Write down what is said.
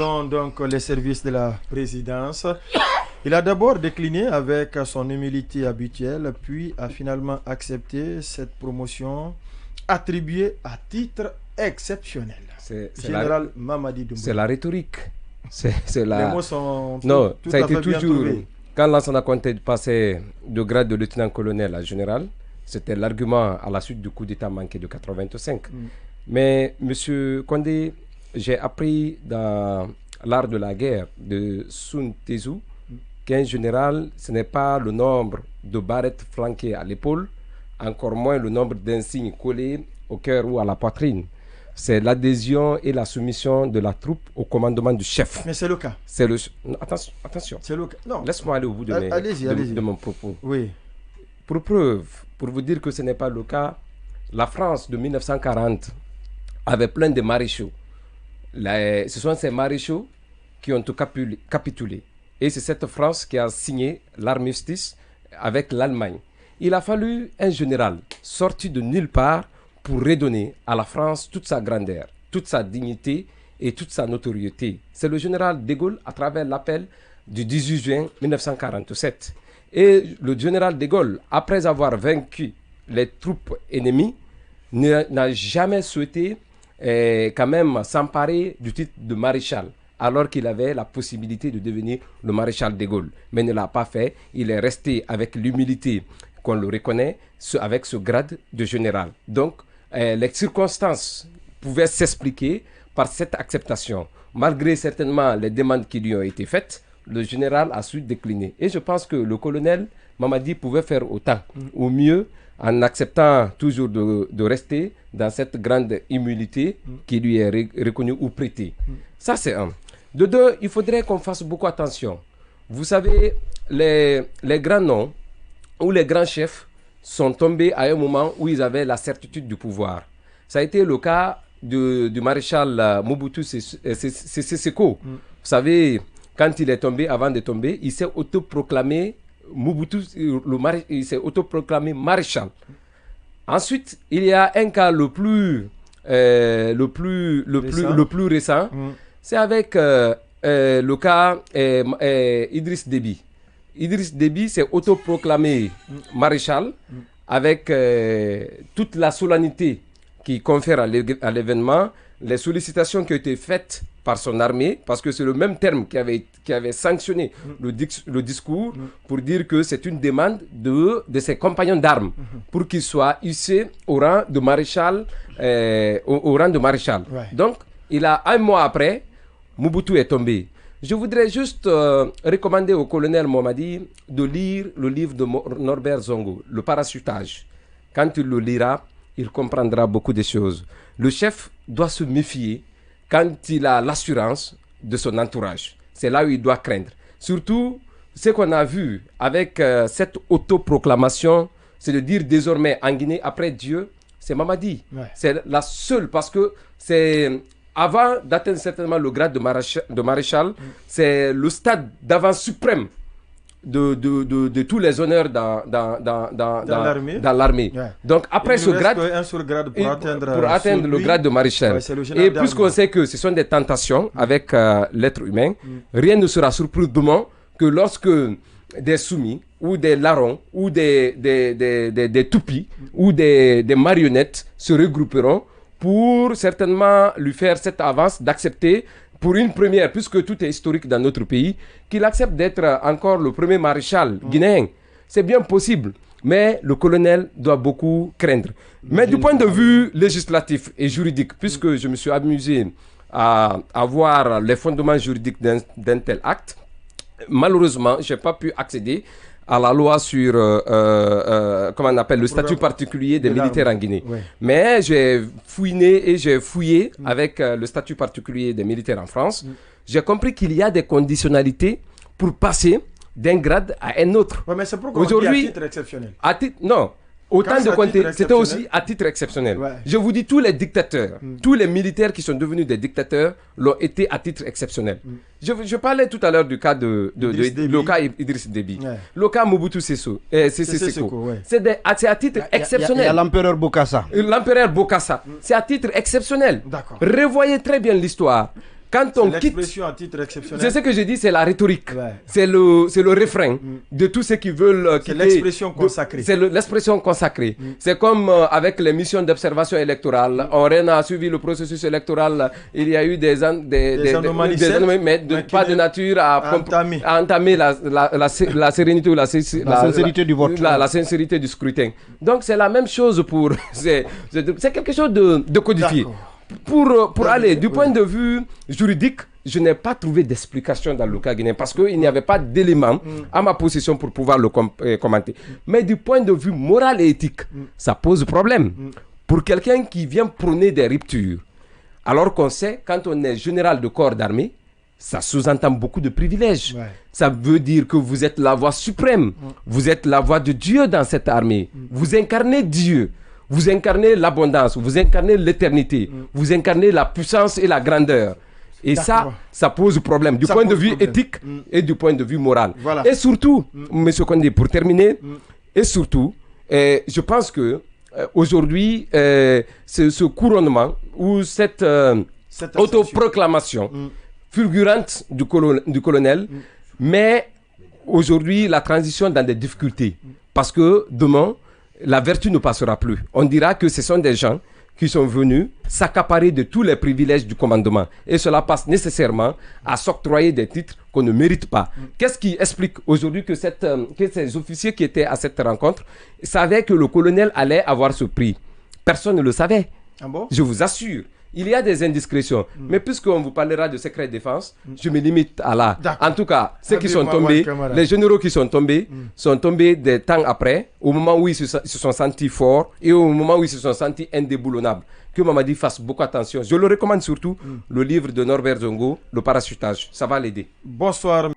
selon donc les services de la présidence. Il a d'abord décliné avec son humilité habituelle, puis a finalement accepté cette promotion attribuée à titre exceptionnel. Général Mamadi Doumbouya. C'est la rhétorique. Les mots sont non, tout ça a à été fait bien toujours. trouvés. Quand Lansana Conté passait de grade de lieutenant-colonel à général, c'était l'argument à la suite du coup d'État manqué de 85. Mais M. Condé, j'ai appris dans l'art de la guerre de Sun Tzu qu'un général, ce n'est pas le nombre de barrettes flanquées à l'épaule, encore moins le nombre d'insignes collés au cœur ou à la poitrine. C'est l'adhésion et la soumission de la troupe au commandement du chef. Mais c'est le cas. C'est le... Non, attention. C'est le cas. Non. Laisse-moi aller au bout de mon propos. Oui. Pour preuve, pour vous dire que ce n'est pas le cas, la France de 1940 avait plein de maréchaux. Ce sont ces maréchaux qui ont tout capitulé. Et c'est cette France qui a signé l'armistice avec l'Allemagne. Il a fallu un général sorti de nulle part pour redonner à la France toute sa grandeur, toute sa dignité et toute sa notoriété. C'est le général de Gaulle à travers l'appel du 18 juin 1947. Et le général de Gaulle, après avoir vaincu les troupes ennemies, n'a jamais souhaité quand même s'emparer du titre de maréchal, alors qu'il avait la possibilité de devenir le maréchal de Gaulle. Mais ne l'a pas fait. Il est resté avec l'humilité qu'on le reconnaît, avec ce grade de général. Donc, les circonstances pouvaient s'expliquer par cette acceptation. Malgré certainement les demandes qui lui ont été faites, le général a su décliner. Et je pense que le colonel Mamadi pouvait faire autant, au mieux, en acceptant toujours de rester dans cette grande humilité qui lui est reconnue ou prêtée. Ça, c'est un. De deux, il faudrait qu'on fasse beaucoup attention. Vous savez, les grands noms ou les grands chefs sont tombés à un moment où ils avaient la certitude du pouvoir. Ça a été le cas du maréchal Mobutu Sese Seko. Vous savez, quand il est tombé, avant de tomber, il s'est autoproclamé Mobutu, il s'est autoproclamé maréchal. Ensuite, il y a un cas le plus récent, c'est avec le cas Idriss Déby. Idriss Déby s'est autoproclamé maréchal avec toute la solennité qui confère à l'événement, les sollicitations qui ont été faites par son armée, parce que c'est le même terme qui avait sanctionné le discours pour dire que c'est une demande de ses compagnons d'armes pour qu'ils soient hissés au rang de maréchal. Ouais. Donc, un mois après, Mobutu est tombé. Je voudrais juste recommander au colonel Mamadi de lire le livre de Norbert Zongo, Le parachutage. Quand il le lira, il comprendra beaucoup de choses. Le chef doit se méfier quand il a l'assurance de son entourage. C'est là où il doit craindre. Surtout, ce qu'on a vu avec cette autoproclamation, c'est de dire désormais en Guinée, après Dieu, c'est Mamadi. Ouais. C'est la seule, parce que c'est... Avant d'atteindre certainement le grade de maréchal, c'est le stade d'avance suprême de tous les honneurs dans l'armée. Ouais. Donc après ce grade, un seul grade pour atteindre le grade de maréchal. Ouais, et puisqu'on sait que ce sont des tentations avec l'être humain, rien ne sera surprenant que lorsque des soumis ou des larrons ou des toupies ou des marionnettes se regrouperont pour certainement lui faire cette avance d'accepter pour une première, puisque tout est historique dans notre pays, qu'il accepte d'être encore le premier maréchal guinéen. C'est bien possible, mais le colonel doit beaucoup craindre. Mais du point de vue législatif et juridique, puisque je me suis amusé à voir les fondements juridiques d'un tel acte, malheureusement, je n'ai pas pu accéder à la loi sur comment on appelle le statut particulier des militaires en Guinée. Ouais. Mais j'ai fouiné et j'ai fouillé avec le statut particulier des militaires en France. J'ai compris qu'il y a des conditionnalités pour passer d'un grade à un autre. Ouais, mais c'est pourquoi aujourd'hui, à titre exceptionnel. Non. Autant de compter, c'était aussi à titre exceptionnel. Ouais. Je vous dis, tous les dictateurs, tous les militaires qui sont devenus des dictateurs l'ont été à titre exceptionnel. Je parlais tout à l'heure du cas de le cas Idriss Déby, le cas Mobutu Sese Seko. Ouais. C'est à titre exceptionnel. Il y a l'empereur Bokassa. L'empereur Bokassa. C'est à titre exceptionnel. D'accord. Revoyez très bien l'histoire. Quand on quitte... L'expression à titre exceptionnel. C'est ce que je dis, c'est la rhétorique. Ouais. C'est le refrain de tous ceux qui veulent C'est l'expression consacrée. C'est l'expression consacrée. C'est comme avec les missions d'observation électorale. On a suivi le processus électoral. Il y a eu des anomalies, mais pas de nature à entamer la sérénité ou la sincérité du vote. La sincérité du scrutin. Donc c'est la même chose pour... c'est quelque chose de codifié. Pour aller du point de vue juridique, je n'ai pas trouvé d'explication dans le cas guinéen parce qu'il n'y avait pas d'éléments à ma possession pour pouvoir le commenter. Mais du point de vue moral et éthique, ça pose problème. Pour quelqu'un qui vient prôner des ruptures, alors qu'on sait, quand on est général de corps d'armée, ça sous-entend beaucoup de privilèges. Ouais. Ça veut dire que vous êtes la voix suprême. Vous êtes la voix de Dieu dans cette armée. Vous incarnez Dieu. Vous incarnez l'abondance, vous incarnez l'éternité, vous incarnez la puissance et la grandeur. Et ça pose problème du point de vue éthique et du point de vue moral. Voilà. Et surtout, M. Condé, pour terminer, et surtout, je pense que aujourd'hui, ce couronnement ou cette autoproclamation fulgurante du colonel, mais aujourd'hui la transition dans des difficultés. Parce que demain, la vertu ne passera plus. On dira que ce sont des gens qui sont venus s'accaparer de tous les privilèges du commandement. Et cela passe nécessairement à s'octroyer des titres qu'on ne mérite pas. Qu'est-ce qui explique aujourd'hui que ces officiers qui étaient à cette rencontre savaient que le colonel allait avoir ce prix? Personne ne le savait. Ah bon? Je vous assure. Il y a des indiscrétions. Mais puisqu'on vous parlera de secret de défense, je me limite à là. En tout cas, ceux qui sont tombés, les généraux qui sont tombés des temps après, au moment où ils se sont sentis forts et au moment où ils se sont sentis indéboulonnables. Que Mamadi fasse beaucoup attention. Je le recommande surtout, le livre de Norbert Zongo, Le parachutage. Ça va l'aider. Bonsoir.